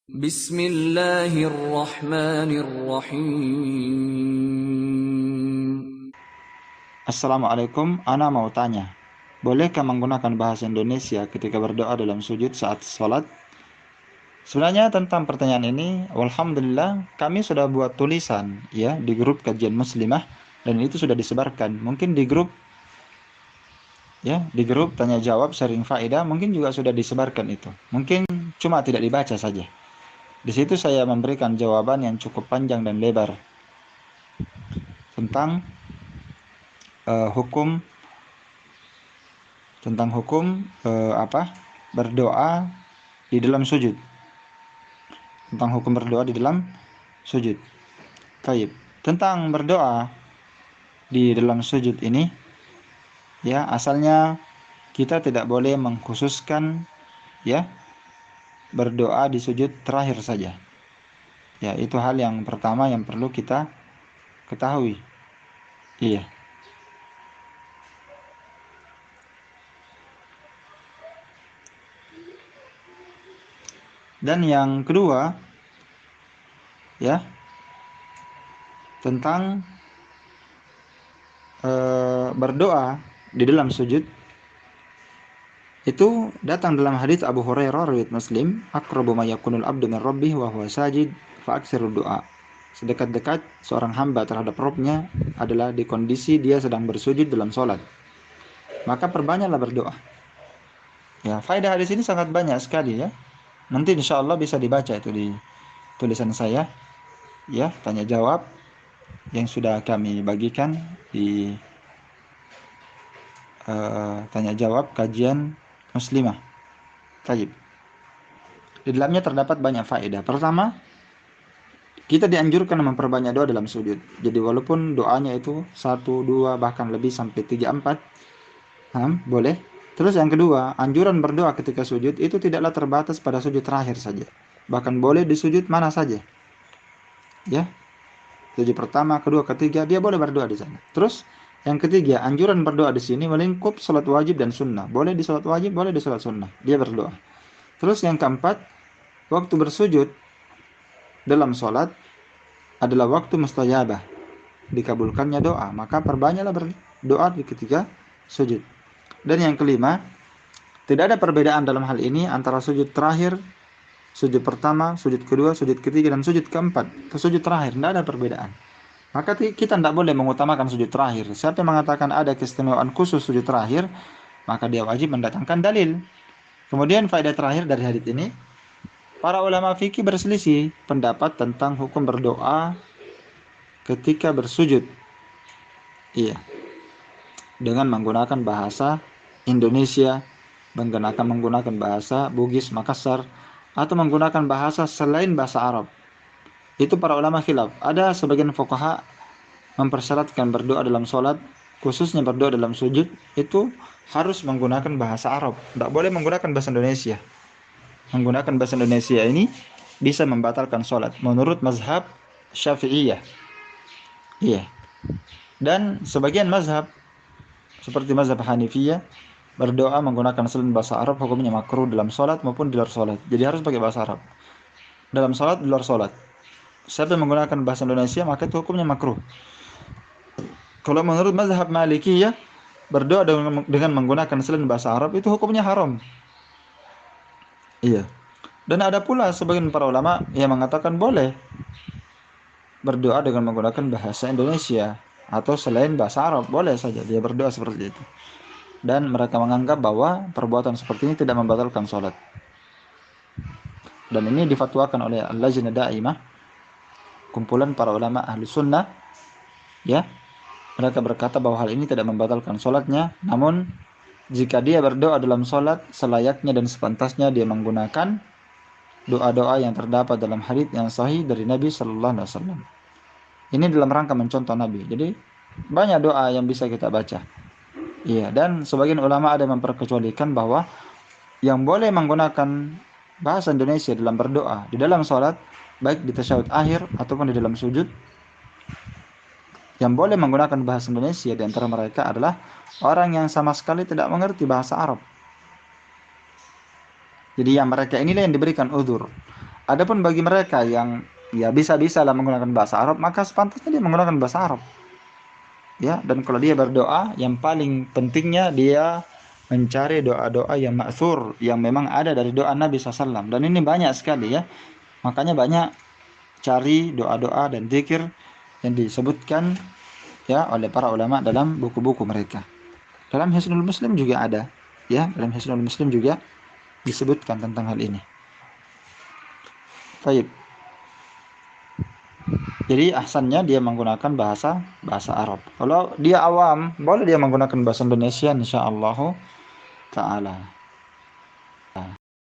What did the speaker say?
Bismillahirrahmanirrahim. Assalamualaikum, Ana mau tanya, bolehkah menggunakan bahasa Indonesia ketika berdoa dalam sujud saat sholat? Sebenarnya tentang pertanyaan ini, alhamdulillah kami sudah buat tulisan ya di grup kajian muslimah dan itu sudah disebarkan. Mungkin di grup tanya jawab sharing faedah mungkin juga sudah disebarkan itu. Mungkin cuma tidak dibaca saja. Di situ saya memberikan jawaban yang cukup panjang dan lebar tentang hukum berdoa di dalam sujud. Tentang hukum berdoa di dalam sujud. Baik. Tentang berdoa di dalam sujud ini, ya asalnya kita tidak boleh mengkhususkan ya berdoa di sujud terakhir saja. Ya, itu hal yang pertama yang perlu kita ketahui. Iya. Dan yang kedua, ya, tentang berdoa di dalam sujud itu datang dalam hadis Abu Hurairah riwayat Muslim, aqrabu ma yakunul abdu min rabbih wa huwa sajid fa aktsiru du'a. Sedekat-dekat seorang hamba terhadap Rabb-nya adalah di kondisi dia sedang bersujud dalam salat. Maka perbanyaklah berdoa. Ya, faedah hadis ini sangat banyak sekali ya. Nanti insyaallah bisa dibaca itu di tulisan saya. Ya, tanya jawab yang sudah kami bagikan di tanya jawab kajian muslimah. Baik. Di dalamnya terdapat banyak faedah. Pertama, kita dianjurkan memperbanyak doa dalam sujud. Jadi walaupun doanya itu 1, 2, bahkan lebih sampai 3, 4, boleh. Terus yang kedua, anjuran berdoa ketika sujud itu tidaklah terbatas pada sujud terakhir saja. Bahkan boleh di sujud mana saja. Ya. Sujud pertama, kedua, ketiga, dia boleh berdoa di sana. Terus yang ketiga, anjuran berdoa di sini melingkup salat wajib dan sunnah. Boleh di salat wajib, boleh di salat sunnah. Dia berdoa. Terus yang keempat, waktu bersujud dalam salat adalah waktu mustajabah, dikabulkannya doa. Maka perbanyaklah berdoa di ketika sujud. Dan yang kelima, tidak ada perbedaan dalam hal ini antara sujud terakhir, sujud pertama, sujud kedua, sujud ketiga, dan sujud keempat. Sujud terakhir, tidak ada perbedaan. Maka kita tidak boleh mengutamakan sujud terakhir. Siapa yang mengatakan ada keistimewaan khusus sujud terakhir, maka dia wajib mendatangkan dalil. Kemudian faedah terakhir dari hadits ini, para ulama fikih berselisih pendapat tentang hukum berdoa ketika bersujud. Iya. Dengan menggunakan bahasa Indonesia, menggunakan bahasa Bugis Makassar, atau menggunakan bahasa selain bahasa Arab. Itu para ulama khilaf. Ada sebagian fuqaha mempersyaratkan berdoa dalam sholat, khususnya berdoa dalam sujud, itu harus menggunakan bahasa Arab. Tidak boleh menggunakan bahasa Indonesia. Menggunakan bahasa Indonesia ini bisa membatalkan sholat menurut mazhab Syafi'iyah. Iya. Dan sebagian mazhab seperti mazhab Hanifiyah berdoa menggunakan selain bahasa Arab hukumnya makruh dalam sholat maupun di luar sholat. Jadi harus pakai bahasa Arab. Dalam sholat, di luar sholat. Siapa yang menggunakan bahasa Indonesia maka itu hukumnya makruh. Kalau menurut mazhab Malikiyah berdoa dengan menggunakan selain bahasa Arab itu hukumnya haram. Iya. Dan ada pula sebagian para ulama yang mengatakan boleh berdoa dengan menggunakan bahasa Indonesia atau selain bahasa Arab, boleh saja dia berdoa seperti itu. Dan mereka menganggap bahwa perbuatan seperti ini tidak membatalkan sholat. Dan ini difatwakan oleh Al-Lajnah Daimah, kumpulan para ulama ahli sunnah. Ya, mereka berkata bahwa hal ini tidak membatalkan sholatnya. Namun jika dia berdoa dalam sholat, selayaknya dan sepantasnya dia menggunakan doa-doa yang terdapat dalam hadits yang sahih dari Nabi Sallallahu Alaihi Wasallam. Ini dalam rangka mencontoh Nabi. Jadi banyak doa yang bisa kita baca. Iya, dan sebagian ulama ada memperkecualikan bahwa yang boleh menggunakan bahasa Indonesia dalam berdoa di dalam sholat, baik di tasyahud akhir ataupun di dalam sujud, yang boleh menggunakan bahasa Indonesia di antara mereka adalah orang yang sama sekali tidak mengerti bahasa Arab. Jadi yang mereka inilah yang diberikan uzur. Adapun bagi mereka yang ya bisa-bisa lah menggunakan bahasa Arab, maka sepantasnya dia menggunakan bahasa Arab. Ya, dan kalau dia berdoa, yang paling pentingnya dia mencari doa-doa yang ma'thur, yang memang ada dari doa Nabi SAW. Dan ini banyak sekali ya. Makanya banyak cari doa-doa dan zikir yang disebutkan ya oleh para ulama dalam buku-buku mereka. Dalam Hisnul Muslim juga ada, ya, dalam Hisnul Muslim juga disebutkan tentang hal ini. Baik. Jadi ahsannya dia menggunakan bahasa Arab. Kalau dia awam, boleh dia menggunakan bahasa Indonesia insyaallah taala.